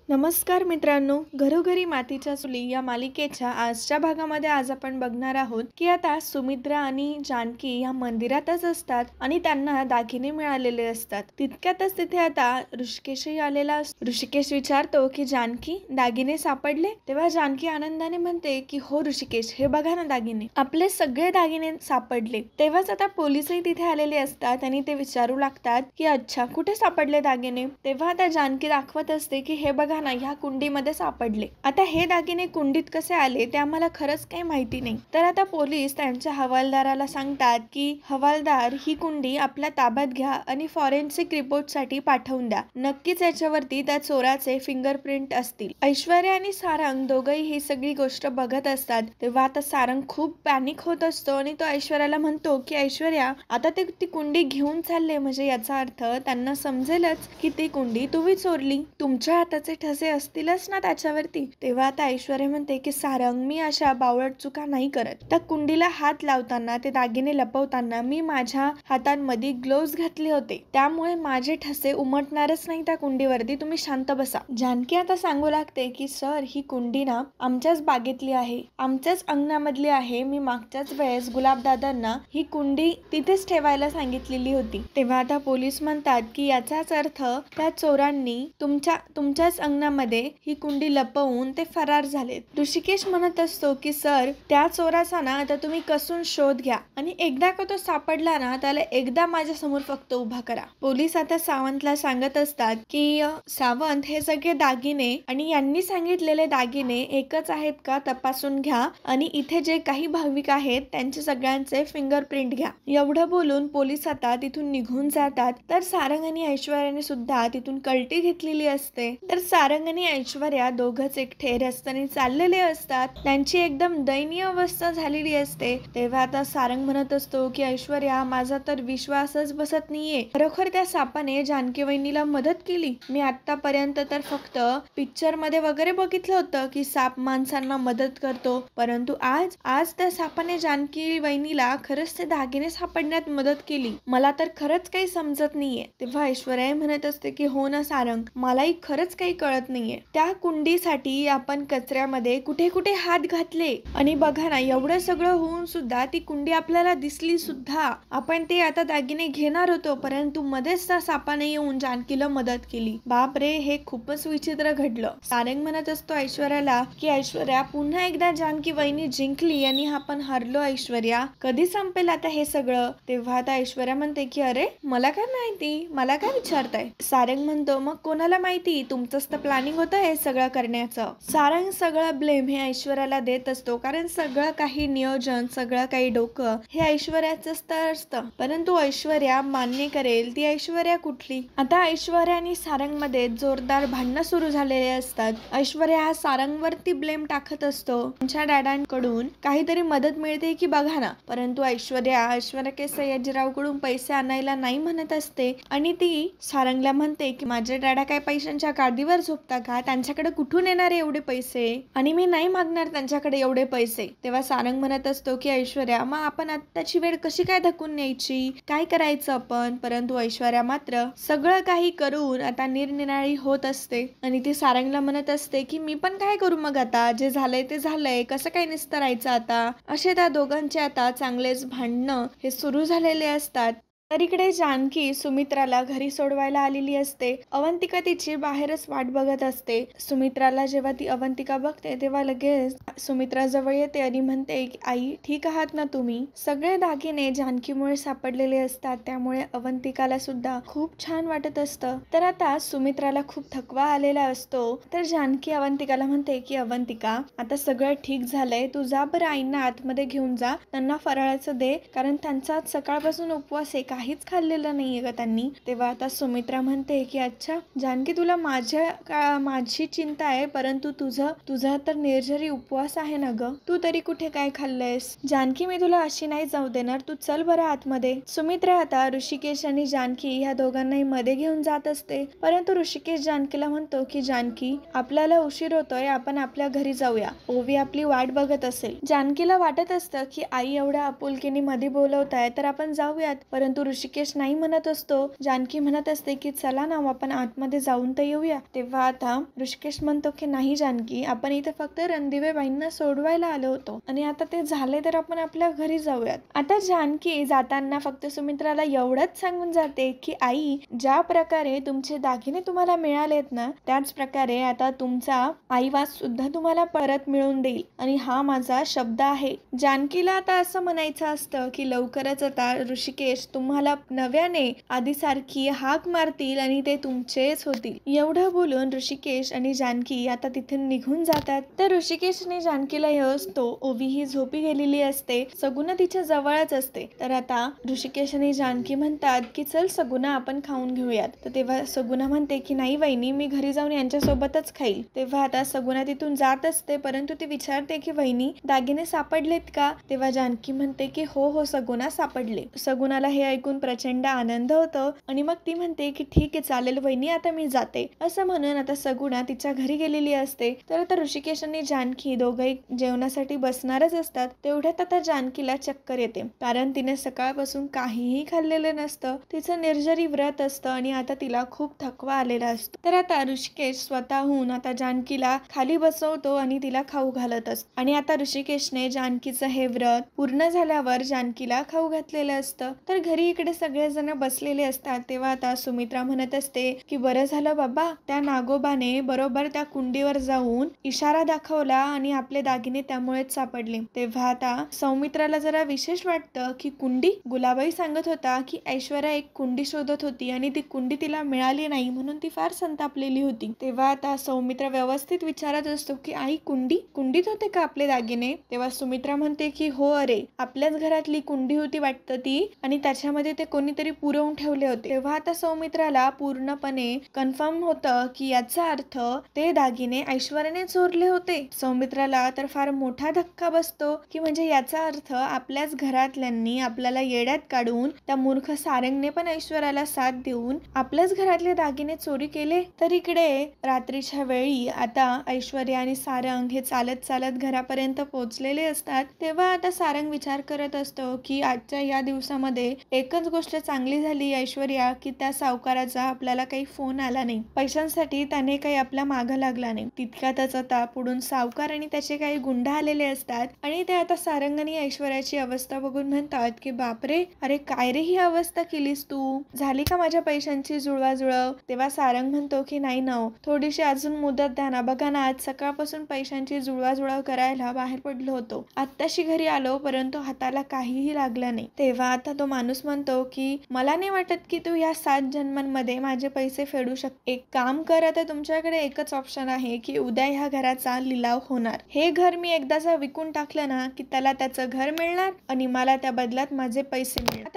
नमस्कार मित्रांनो, घरोघरी मातीच्या चुली या मालिकेच्या आजच्या भागामध्ये आज आपण बघणार आहोत की आता सुमित्रा आणि जानकी या मंदिरातच असतात आणि त्यांना दागिने मिळालेले असतात. तितक्यातच तिथे आता ऋषिकेशही आलेला असतो. ऋषिकेश विचारतो की जानकी, दागिने सापडले? तेव्हा जानकी आनंदाने म्हणते की हो ऋषिकेश, हे बघा ना दागिने, आपले सगळे दागिने सापडले. तेव्हाच आता पोलिसही तिथे आलेले असतात आणि ते विचारू लागतात की अच्छा, कुठे सापडले दागिने? तेव्हा आता जानकी दाखवत असते की हे बघा ना, ह्या कुंडीमध्ये सापडले. आता हे दागिने कुंडीत कसे आले ते आम्हाला खरंच काही माहिती नाही. तर आता पोलीस त्यांच्या हवालदाराला सांगतात की हवालदार, ही कुंडी आपल्या ताब्यात घ्या आणि फॉरेन्सिक रिपोर्ट साठी पाठवून द्या. नक्कीच याच्यावरती त्या चोराचे फिंगरप्रिंट असतील. ऐश्वर्या आणि सारंग दोघंही ही सगळी गोष्ट बघत असतात. तेव्हा आता सारंग खूप पॅनिक होत असतो आणि तो ऐश्वर्याला म्हणतो की ऐश्वर्या, आता ते ती कुंडी घेऊन चालले म्हणजे याचा अर्थ त्यांना समजेलच की ती कुंडी तुम्ही चोरली. तुमच्या हाताचे ठसे असतीलच ना त्याच्यावरती. तेव्हा आता ऐश्वर्या म्हणते की सारंग, मी अशा बावळट चुका नाही करत. त्या कुंडीला हात लावताना, ते दागिने लपवताना मी माझ्या हातांमध्ये ग्लोव्ज घातले होते, त्यामुळे माझे ठसे उमटणारच नाही त्या कुंडीवरती. तुम्ही शांत बसा. जानकी आता सांगू लागते की सर, ही कुंडी ना आमच्याच बागेतली आहे, आमच्याच अंगणामधली आहे. मी मागच्याच वेळेस गुलाबदादांना ही कुंडी तिथेच ठेवायला सांगितलेली होती. तेव्हा आता पोलीस म्हणतात की याचाच अर्थ त्या चोरांनी तुमच्याच अंगणामध्ये ही कुंडी लपवून ते फरार झालेत. ऋषिकेश म्हणत असतो की सर, त्या चोराचा ना आता तुम्ही कसून शोध घ्या आणि एकदा का तो सापडला ना, त्याला एकदा माझ्या समोर फक्त उभा करा. पोलीस आता सावंतला सांगत असतात की सावंत, हे सगळे दागिने आणि यांनी सांगितलेले दागिने एकच आहेत का तपासून घ्या आणि इथे जे काही भाविक आहेत त्यांचे सगळ्यांचे फिंगरप्रिंट घ्या. एवढं बोलून पोलीस आता तिथून निघून जातात. तर सारंग आणि ऐश्वर्याने सुद्धा तिथून कल्टी घेतलेली असते. तर सारंग आणि ऐश्वर्या दोघंच एकटे रस्त्याने चाललेले असतात. त्यांची एकदम दयनीय अवस्था झालेली असते. तेव्हा आता सारंग म्हणत असतो की ऐश्वर्या, माझा तर विश्वासच बसत नाहीये. खरोखर त्या सापाने जानकी वहिनीला मदत केली. मी आतापर्यंत तर फक्त पिक्चर मध्ये वगैरे बघितलं होतं की साप माणसांना मदत करतो, परंतु आज त्या सापाने जानकी वहिनीला खरंच ते दागिने सापडण्यात मदत केली. मला तर खरंच काही समजत नाहीये. तेव्हा ऐश्वर्या म्हणत असते की हो ना सारंग, मलाही खरंच काही कळत नाहीये. त्या कुंडीसाठी आपण कचऱ्यामध्ये कुठे कुठे हात घातले आणि बघा ना, एवढं सगळं होऊन सुद्धा ती कुंडी आपल्याला दिसली सुद्धा. आपण ते आता दागिने घेणार होतो, परंतु मध्येच त्या सापाने येऊन जानकीला मदत केली. बाप रे, हे खूपच विचित्र घडलं. सारंग म्हणत असतो ऐश्वर्याला की ऐश्वर्या, पुन्हा एकदा जानकी वहिनी जिंकली आणि आपण हरलो. ऐश्वर्या, कधी संपेल आता हे सगळं? तेव्हा आता ऐश्वर्या म्हणते की अरे, मला काय माहिती, मला काय विचारताय? सारंग म्हणतो, मग कोणाला माहिती, तुमचंच तर प्लॅनिंग होतं हे सगळं करण्याचं. सारंग सगळं ब्लेम हे ऐश्वर्याला देत असतो, कारण सगळं काही नियोजन, सगळं काही डोकं हे ऐश्वर्याचंच तर असतं. परंतु ऐश्वर्या मान्य करेल ती ऐश्वर्या कुठली? आता ऐश्वर्या आणि सारंग मध्ये जोरदार भांडणं सुरू झालेले असतात. ऐश्वर्या हा सारंग वरती ब्लेम टाकत असतो, त्यांच्या डॅडांकडून काहीतरी मदत मिळते की बघा ना, परंतु ऐश्वर्या के सयाजीराव कडून पैसे आणायला नाही म्हणत असते आणि ती सारंगला म्हणते की माझे डॅडा काय पैशांच्या गादीवर झोपता का? त्यांच्याकडे कुठून येणार एवढे पैसे? आणि मी नाही मागणार त्यांच्याकडे एवढे पैसे. तेव्हा सारंग म्हणत असतो की ऐश्वर्या, मग आपण आत्ताची वेळ कशी काय धकून न्यायची, काय करायचं आपण? परंतु ऐश्वर्या मात्र सगळं काही करून आता निरनिराळी होत असते आणि ती सारंगला म्हणत असते की मी पण काय करू, मग आता जे झालंय ते झालंय, कसं काय निस्तरायचं आता? असे त्या दोघांचे आता चांगलेच भांडणं हे सुरू झालेले असतात. तर इकडे जानकी सुमित्राला घरी सोडवायला आलेली असते. अवंतिका तिची बाहेरच वाट बघत असते. सुमित्राला जेव्हा ती अवंतिका बघते तेव्हा लगेच सुमित्रा जवळ येते आणि म्हणते की आई, ठीक आहात ना तुम्ही? सगळे दागिने जानकीमुळे सापडलेले असतात, त्यामुळे अवंतिकाला सुद्धा खूप छान वाटत असतं. तर आता सुमित्राला खूप थकवा आलेला असतो. तर जानकी अवंतिकाला म्हणते की अवंतिका, आता सगळं ठीक झालंय, तू जा बरं आईंना आतमध्ये घेऊन जा, त्यांना फराळाचं दे, कारण त्यांचा सकाळपासून उपवास आहे, काहीच खाल्लेलं नाहीये का त्यांनी. तेव्हा आता सुमित्रा म्हणते की अच्छा जानकी, तुला माझी चिंता आहे, परंतु तुझा तर निर्जरी उपवास आहे ना ग, तू तरी कुठे काय खाल्लंयस? जानकी, मी तुला अशी नाही जाऊ देणार, तू चल बरं आतमध्ये. सुमित्रा आता ऋषिकेश आणि जानकी ह्या दोघांनाही मध्ये घेऊन जात असते, परंतु ऋषिकेश जानकीला म्हणतो की जानकी, आपल्याला उशीर होतोय, आपण आपल्या घरी जाऊया, ओवी आपली वाट बघत असेल. जानकीला वाटत असतं की आई एवढ्या आपुलकीने मध्ये बोलवताय तर आपण जाऊयात, परंतु ऋषिकेश नाही म्हणत असतो. जानकी म्हणत असते की चला ना आपण आतमध्ये जाऊन तर येऊया. तेव्हा आता ऋषिकेश म्हणतो की नाही जानकी, आपण इथे फक्त रणदिवेबाईंना सोडवायला आलो होतो आणि आता ते झाले तर आपण आपल्या घरी जाऊयात. आता जानकी जाताना फक्त सुमित्राला एवढंच सांगून जाते की आई, ज्या प्रकारे तुमचे दागिने तुम्हाला मिळालेत ना, त्याच प्रकारे आता तुमचा आईवास सुद्धा तुम्हाला परत मिळून देईल आणि हा माझा शब्द आहे. जानकीला आता असं म्हणायचं असतं की लवकरच आता ऋषिकेश तुम्हाला नव्याने आधीसारखी हाक मारतील आणि ते तुमचेच होतील. एवढं बोलून ऋषिकेश आणि जानकी आता तिथून निघून जातात. तर ऋषिकेश आणि जानकीला हे असतो, ओवी ही झोपी गेलेली असते, सगुना तिच्या जवळच असते. तर आता ऋषिकेश आणि जानकी म्हणतात की चल सगुना आपण खाऊन घेऊयात. तर तेव्हा सगुना म्हणते की नाही वहिनी, मी घरी जाऊन यांच्या सोबतच खाईल. तेव्हा आता सगुना तिथून जात असते, परंतु ती विचारते की वहिनी दागिने सापडलेत का? तेव्हा जानकी म्हणते की हो हो सगुना सापडले. सगुनाला हे ऐकून प्रचंड आनंद होतो आणि मग ती म्हणते की ठीक आहे चालेल वहिनी, आता मी जाते. असं म्हणून आता सगुना तिच्या घरी गेलेली असते. तर आता ऋषिकेश आणि जानकी दोघंही जेवणासाठी बसणारच असतात. तेवढ्यात आता जानकीला चक्कर येते, कारण तिने सकाळपासून काहीही खाल्लेलं नसतं. तिचं निर्जरी व्रत असतं आणि आता तिला खूप थकवा आलेला असतो. तर आता ऋषिकेश स्वतःहून आता जानकीला खाली बसवतो आणि तिला खाऊ घालत असतो. आणि आता ऋषिकेशने जानकीचं हे व्रत पूर्ण झाल्यावर जानकीला खाऊ घातलेलं असतं. तर घरी इकडे सगळेजण बसलेले असतात. तेव्हा आता सुमित्रा म्हणत असते की बरं झालं बाबा, त्या नागोबाने बरोबर त्या कुंडीवर जाऊन इशारा दाखवला आणि आपले दागिने त्यामुळेच सापडले. तेव्हा आता सौमित्राला जरा विशेष वाटतं की कुंडी, गुलाबाई सांगत होता की ऐश्वर्या एक कुंडी शोधत होती आणि ती कुंडी तिला मिळाली नाही म्हणून ती फार संतापलेली होती. तेव्हा आता सौमित्र व्यवस्थित विचारत असतो की आई कुंडीत होते का आपले दागिने? तेव्हा सुमित्रा म्हणते की हो अरे, आपल्याच घरातली कुंडी होती वाटतं ती आणि त्याच्यामध्ये ते कोणीतरी पुरवून ठेवले होते. तेव्हा आता सौमित्राला पूर्णपणे कन्फर्म होतं की याचा अर्थ ते दागिने ऐश्वर्याने चोरले होते. सौमित्राला तर फार मोठा धक्का बसतो की म्हणजे याचा अर्थ आपल्याच घरातल्यांनी आपल्याला येड्यात काढून त्या मूर्ख सारंगने पण ऐश्वर्याला साथ देऊन आपल्याच घरातले दागिने चोरी केले. तर इकडे रात्रीच्या वेळी आता ऐश्वर्या आणि सारंग हे चालत चालत घरापर्यंत पोहोचलेले असतात. तेव्हा आता सारंग विचार करत असतो की आजच्या या दिवसामध्ये एकच गोष्ट चांगली झाली ऐश्वर्या, की त्या सावकाराचा आपल्याला काही फोन आला नाही, पैशांसाठी त्याने काही आपल्या मागं लागला नाही. तितक्यातच आता पुढून सावकार आणि त्याचे काही गुंड आलेले असतात आणि ते आता सारंग आणि ऐश्वर्याची अवस्था बघून म्हणतात की बापरे, अरे काय रे ही अवस्था केलीस तू, झाली का माझ्या पैशांची जुळवाजुळव? तेव्हा सारंग म्हणतो की नाही ना, थोडीशी अजून मुदत द्या ना, बघा ना आज सकाळपासून पैशांची जुळवाजुळव करायला बाहेर पडलो होतो, आत्ताशी घरी आलो परंतु हाताला काहीही लागलं नाही. तेव्हा आता तो माणूस म्हणतो की मला नाही वाटत की तू या 7 जन्मांमध्ये माझे पैसे फेडू शकते. एक काम कर, आता तुमच्याकडे एकच ऑप्शन आहे की उद्या ह्या घराचा लिलाव होणार. हे घर मी एकदाचा विकून टाकलं ना की त्याला त्याचं घर मिळणार आणि मला त्या बदल्यात माझे पैसे मिळणार.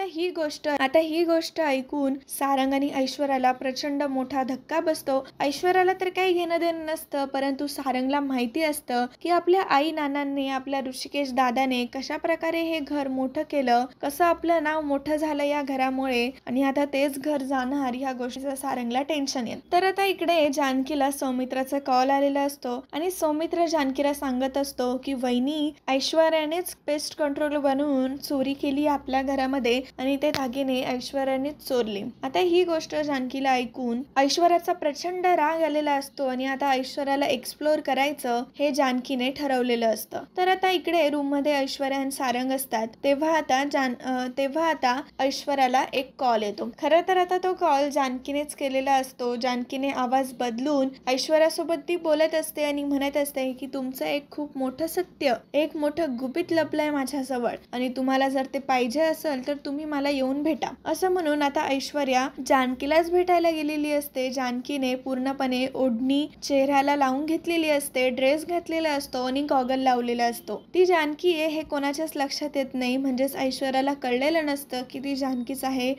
आता ही गोष्ट ऐकून सारंग आणि ऐश्वर्याला प्रचंड मोठा धक्का बसतो. ऐश्वर्याला तर काही घेणं देणं नसतं, परंतु सारंगला माहिती असतं की आपल्या आई नानांनी, आपल्या ऋषिकेश दादाने कशा प्रकारे हे घर मोठं केलं, कसं आपलं नाव मोठं झालं या घरामुळे आणि आता तेच घर जाणार, ह्या गोष्टीचं सारंगला टेन्शन येत. तर आता इकडे जानकीला सौमित्राचा कॉल आलेला असतो आणि सौमित्र जानकीला सांगत असतो की वहिनी, ऐश्वर्यानेच पेस्ट कंट्रोल बनवून चोरी केली आपल्या घरामध्ये आणि ते दागिने ऐश्वर्यानेच चोरले. आता ही गोष्ट जानकीला ऐकून ऐश्वर्याचा प्रचंड राग आलेला असतो आणि आता ऐश्वर्याला एक्सप्लोर करायचं हे जानकीने ठरवलेलं असतं. तर आता इकडे रूम मध्ये ऐश्वर्या आणि सारंग असतात. तेव्हा आता ऐश्वर्याला एक कॉल येतो. खरं तर आता तो कॉल जानकीनेच केलेला असतो. जानकीने आवाज बदलून ऐश्वर्यासोबत ती बोलत असते आणि म्हणत असते की तुमचं एक खूप मोठं सत्य, एक मोठं गुपित लपलंय माझ्याजवळ आणि तुम्हाला जर ते पाहिजे असेल तर तुम्ही मला येऊन भेटा. असं म्हणून आता ऐश्वर्या जानकीलाच भेटायला गेलेली असते. जानकीने पूर्णपणे ओढणी चेहऱ्याला लावून घेतलेली असते, ड्रेस घातलेला असतो आणि गॉगल लावलेला असतो. ती जानकी आहे हे कोणाच्याच लक्षात येत नाही, म्हणजेच ऐश्वर्याला कळलेलं नसतं की ती जानकीच आहे.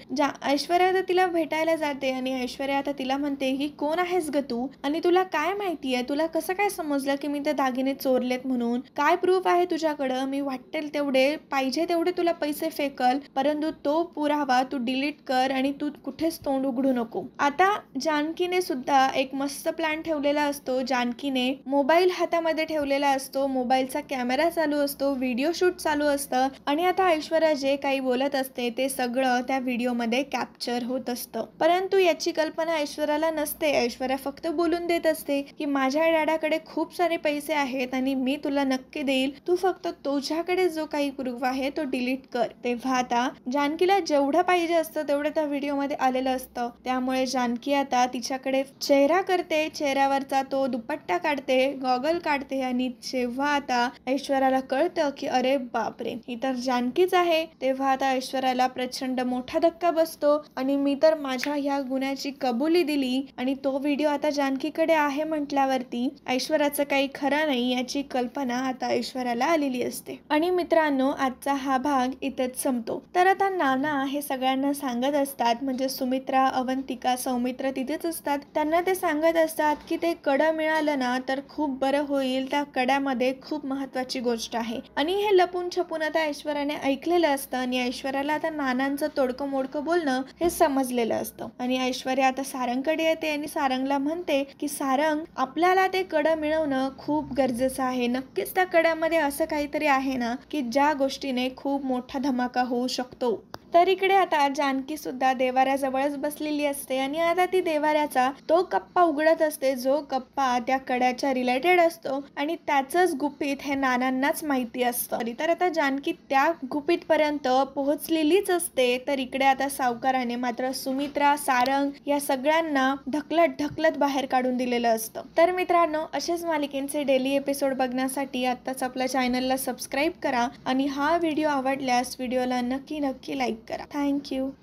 ऐश्वर्या आता तिला भेटायला जाते आणि ऐश्वर्या आता तिला म्हणते की कोण आहेस ग तू आणि तुला काय माहितीये, तुला कसं काय समजलं की मी ते दागिने चोरलेत म्हणून, काय प्रूफ आहे तुझ्याकडं? मी वाटेल तेवढे, पाहिजे तेवढे तुला पैसे फेकल, परंतु तो पुरावा तू डिलीट कर आणि तू कुठेच तोंड उघडू नको. आता जानकीने सुद्धा एक मस्त प्लॅन ठेवलेला असतो. जानकीने मोबाईल हातामध्ये ठेवलेला असतो, मोबाईलचा कॅमेरा चालू असतो, व्हिडिओ शूट चालू असतं आणि आता ऐश्वर्या जे काही बोलत असते ते सगळं त्या व्हिडिओमध्ये कॅप्चर होत असतं. परंतु याची कल्पना ऐश्वर्याला नसते. ऐश्वर्या फक्त बोलून देत असते की माझ्या डॅडाकडे खूप सारे पैसे आहेत आणि मी तुला नक्की देईल, तू फक्त तुझ्याकडे जो काही प्रूफ आहे तो डिलीट कर. तेव्हा आता जानकीला जेवढं पाहिजे असतं तेवढं त्या व्हिडिओमध्ये आलेलं असतं. त्यामुळे जानकी आता तिच्याकडे चेहरा करते, चेहऱ्यावरचा तो दुपट्टा काढते, गॉगल काढते आणि जेव्हा आता ऐश्वर्याला कळतं की अरे बापरे, ही तर जानकीच आहे, तेव्हा आता ऐश्वर्याला प्रचंड मोठा धक्का बसतो आणि मी तर माझ्या ह्या गुन्ह्याची कबुली दिली आणि तो व्हिडिओ आता जानकीकडे आहे म्हटल्यावरती ऐश्वर्याचं काही खरं नाही याची कल्पना आता ऐश्वर्याला आलेली असते. आणि मित्रांनो, आजचा हा भाग इथेच संपतो. तर आता नाना हे सगळ्यांना सांगत असतात, म्हणजे सुमित्रा, अवंतिका, सौमित्र तिथेच असतात. त्यांना ते सांगत असतात की ते कडं मिळालं ना तर खूप बरं होईल, त्या कड्यामध्ये खूप महत्वाची गोष्ट आहे. आणि हे लपून छपून आता ऐश्वर्याने ऐकलेलं असतं आणि ऐश्वर्याला आता नानांचं तोडकं मोडकं बोलणं हे समजलेलं असतं. आणि ऐश्वर्या आता सारंगकडे येते आणि सारंगला म्हणते की सारंग, आपल्याला ते कडं मिळवणं खूप गरजेचं आहे. नक्कीच त्या कड्यामध्ये असं काहीतरी आहे ना की ज्या गोष्टीने खूप मोठा धमाका होऊ शकतो. तर इकडे आता जानकी सुद्धा देवाऱ्याजवळच बसलेली असते आणि आता ती देवाऱ्याचा तो कप्पा उघडत असते जो कप्पा त्या कड्याच्या रिलेटेड असतो आणि त्याचंच गुपित हे नानांनाच माहिती असतं. तर आता जानकी त्या गुपित पर्यंत पोहोचलेलीच असते. तर इकडे आता सावकाराने मात्र सुमित्रा, सारंग या सगळ्यांना ढकलत बाहेर काढून दिलेलं असतं. तर मित्रांनो, असेच मालिकेंचे डेली एपिसोड बघण्यासाठी आत्ताच आपल्या चॅनलला सबस्क्राईब करा आणि हा व्हिडिओ आवडल्यास व्हिडिओला नक्की लाईक करा. थँक्यू.